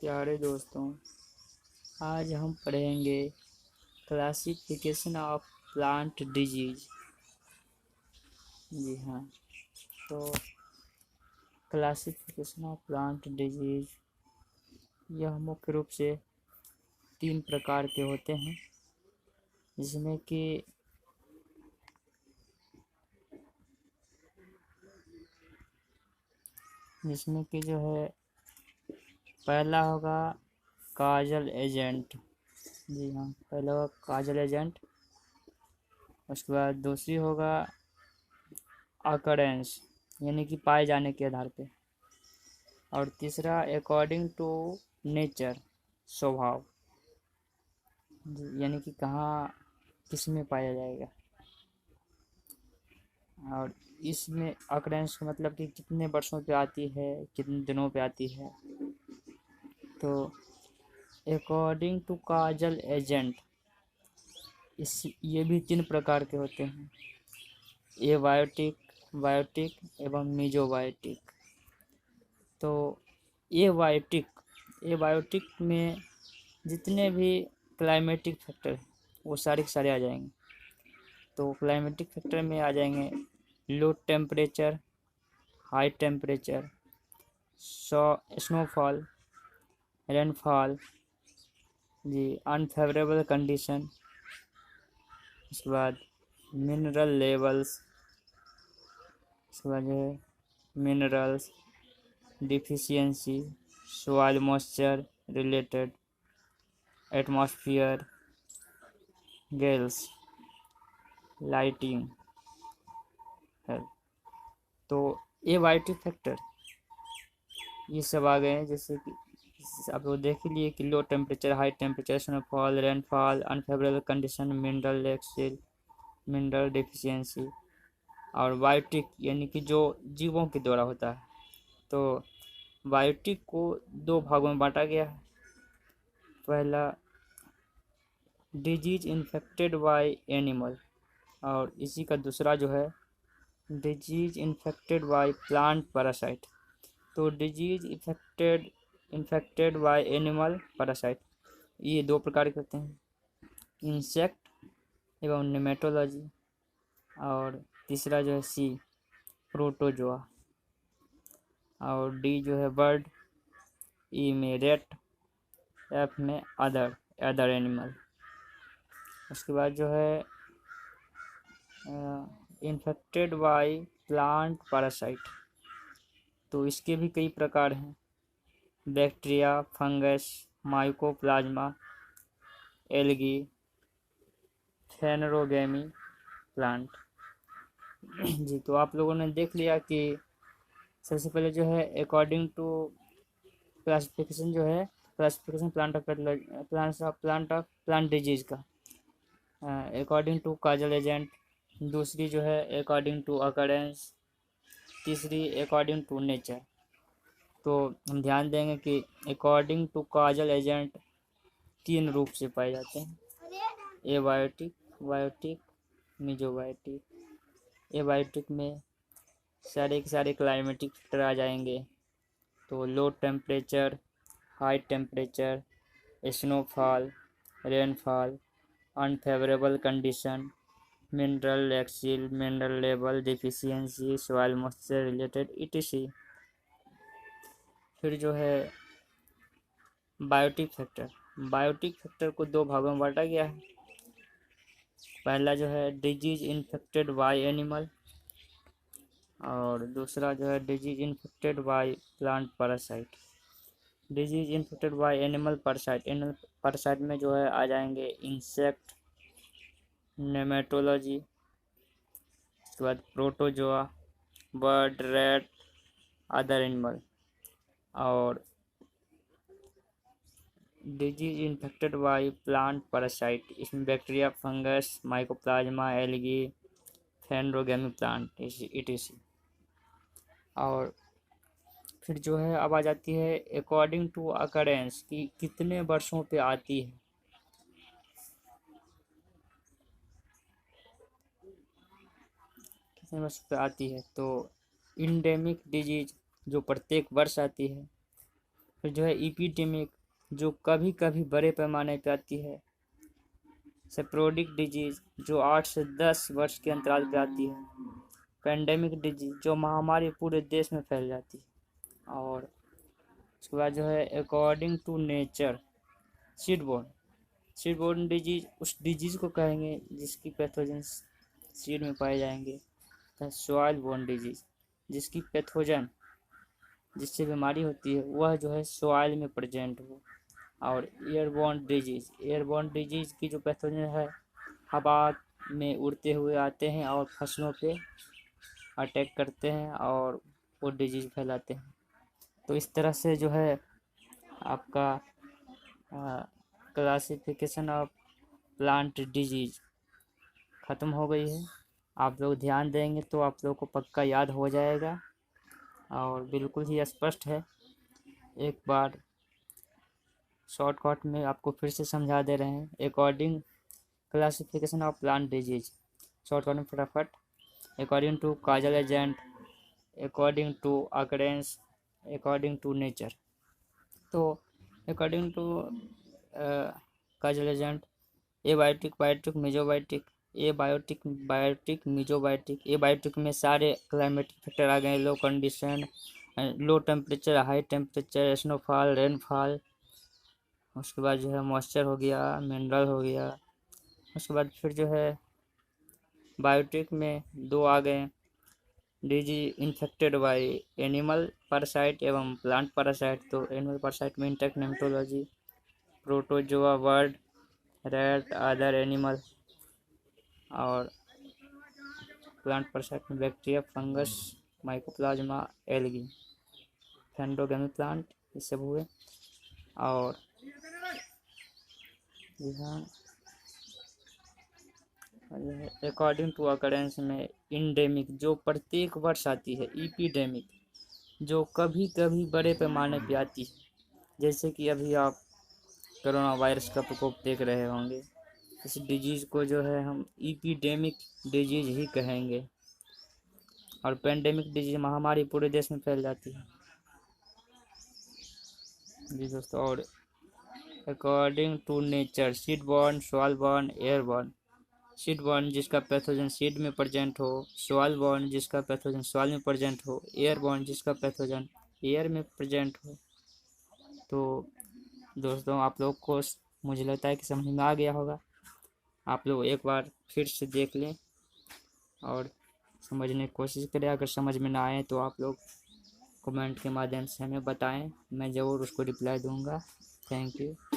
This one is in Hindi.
प्यारे दोस्तों, आज हम पढ़ेंगे क्लासिफिकेशन ऑफ प्लांट डिजीज। जी हाँ, तो क्लासिफिकेशन ऑफ प्लांट डिजीज यह मुख्य रूप से 3 प्रकार के होते हैं, जिसमें कि जो है पहला होगा काजल एजेंट। जी हाँ, पहला होगा काजल एजेंट। उसके बाद दूसरी होगा अकरेंस, यानी कि पाए जाने के आधार पे। और तीसरा अकॉर्डिंग टू नेचर, स्वभाव, यानी कि कहाँ किस में पाया जाएगा। और इसमें अकरेंस का मतलब कि कितने वर्षों पे आती है, कितने दिनों पे आती है। तो अकॉर्डिंग टू काजल एजेंट, ये भी 3 प्रकार के होते हैं, एबायोटिक, बायोटिक एवं मीजोबायोटिक। तो एबायोटिक में जितने भी क्लाइमेटिक फैक्टर वो सारे के सारे आ जाएंगे। तो क्लाइमेटिक फैक्टर में आ जाएंगे low temperature, high temperature, snowfall, rainfall, जी अनफेवरेबल कंडीशन। उसके बाद मिनरल लेवल्स, उसके बाद जो है minerals deficiency, soil moisture related, atmosphere, gas, lighting है। तो एबायोटिक फैक्टर ये सब आ गए हैं, जैसे कि आप लोग देख लिए कि low temperature, high temperature, snowfall, rainfall, unfavourable condition, mineral excel, mineral deficiency. और बायोटिक यानी कि जो जीवों के द्वारा होता है। तो बायोटिक को 2 भागों में बांटा गया है। पहला डिजीज इन्फेक्टेड बाय एनिमल, और इसी का दूसरा जो है disease infected by plant parasite. तो disease infected by animal parasite ये 2 प्रकार के होते हैं, इंसेक्ट एवं नेमेटोलॉजी। और तीसरा जो है सी प्रोटोजोआ, और डी जो है बर्ड, ई में रेट, एफ में अदर एनिमल। उसके बाद जो है इन्फेक्टेड बाय प्लांट पैरासाइट, तो इसके भी कई प्रकार हैं, bacteria, fungus, mycoplasma, algae, phanerogamic plant. जी, तो आप लोगों ने देख लिया कि सबसे पहले जो है अकॉर्डिंग टू क्लासिफिकेशन जो है classification plant of plant disease का, अकॉर्डिंग टू काजल एजेंट। दूसरी जो है अकॉर्डिंग टू अकरेंस। तीसरी अकॉर्डिंग टू नेचर। तो हम ध्यान देंगे कि अकॉर्डिंग टू काजल एजेंट 3 रूप से पाए जाते हैं, एबायोटिक, बायोटिक, मीजोबायोटिक। एबायोटिक में सारे के सारे क्लाइमेटिक फैक्टर आ जाएंगे। तो low temperature, high temperature, snowfall, rainfall, unfavourable condition, mineral excel, mineral level deficiency, soil moisture related etc। फिर जो है बायोटिक फैक्टर को 2 भागों में बांटा गया है। पहला जो है डिजीज इन्फेक्टेड बाय एनिमल, और दूसरा जो है disease infected by plant parasite. Disease infected by animal parasite में जो है आ जाएंगे इंसेक्ट, नेमेटोलॉजी, उसके बाद protozoa, bird, rat, other animal. और disease infected by plant parasite, इसमें bacteria, fungus, mycoplasma, algae, phanerogamic plant etc। और फिर जो है अब आ जाती है अकॉर्डिंग टू अकरेंस कि कितने वर्षों पे आती है। कितने वर्षों पे आती है। तो इंडेमिक डिजीज जो प्रत्येक वर्ष आती है, फिर जो है ईपीडेमिक, जो कभी कभी बड़े पैमाने पर आती है। स्पोरेडिक डिजीज, जो 8 से 10 वर्ष के अंतराल पर आती है। पेंडेमिक डिजीज, जो महामारी पूरे देश में फैल जाती है। और उसके बाद जो है अकॉर्डिंग टू नेचर, सीडबोर्न। सीडबोर्न डिजीज उस डिजीज को कहेंगे जिसकी पैथोजन सीड में पाए जाएंगे। सॉइल बोर्न डिजीज, जिसकी पैथोजन, जिससे बीमारी होती है वह जो है सॉइल में प्रेजेंट हो। और एयरबोर्न डिजीज, एयरबोर्न डिजीज की जो पैथोजन है हवा में उड़ते हुए आते हैं और फसलों पे अटैक करते हैं और वो डिजीज फैलाते हैं। तो इस तरह से जो है आपका क्लासिफिकेशन ऑफ प्लांट डिजीज ख़त्म हो गई है। आप लोग ध्यान देंगे तो आप लोग को पक्का याद हो जाएगा और बिल्कुल ही स्पष्ट है। एक बार शॉर्टकट में आपको फिर से समझा दे रहे हैं। According classification of plant disease, shortcut में फटाफट। According to causal agent, according to occurrence, according to nature. तो according to causal agent, abiotic, biotic, mesobiotic. Abiotic, biotic, mesobiotic. Abiotic में सारे क्लाइमेटिक फैक्टर आ गए, low condition, low temperature, high temperature, snowfall, rainfall. उसके बाद जो है मॉइस्चर हो गया, मिनरल हो गया। उसके बाद फिर जो है बायोटिक में दो आ गए, disease infected by animal parasite एवं प्लांट पैरासाइट। तो एनिमल पैरासाइट में insect nematology, protozoa, bird, rat, other animal. और प्लांट पैरासाइट में bacteria, fungus, mycoplasma, algae, phanerogamic plant, ये सब हुए। और अकॉर्डिंग टू अकरेंस में इंडेमिक, जो प्रत्येक वर्ष आती है। ईपीडेमिक, जो कभी कभी बड़े पैमाने पे आती है, जैसे कि अभी आप कोरोना वायरस का प्रकोप देख रहे होंगे। इस डिजीज़ को जो है हम ईपीडेमिक डिजीज ही कहेंगे। और पेंडेमिक डिजीज, महामारी पूरे देश में फैल जाती है जी दोस्तों। और according to nature, seed borne, soil borne, air borne. Seed borne जिसका पैथोजन सीड में प्रेजेंट हो, सॉइल बॉर्न जिसका पैथोजन सॉइल में प्रेजेंट हो, एयर बॉर्न जिसका पैथोजन एयर में प्रेजेंट हो। तो दोस्तों आप लोग को मुझे लगता है कि समझ में आ गया होगा। आप लोग एक बार फिर से देख लें और समझने की कोशिश करें। अगर समझ में ना आए तो आप लोग कमेंट के माध्यम से हमें बताएं, मैं ज़रूर उसको रिप्लाई दूंगा। Thank you.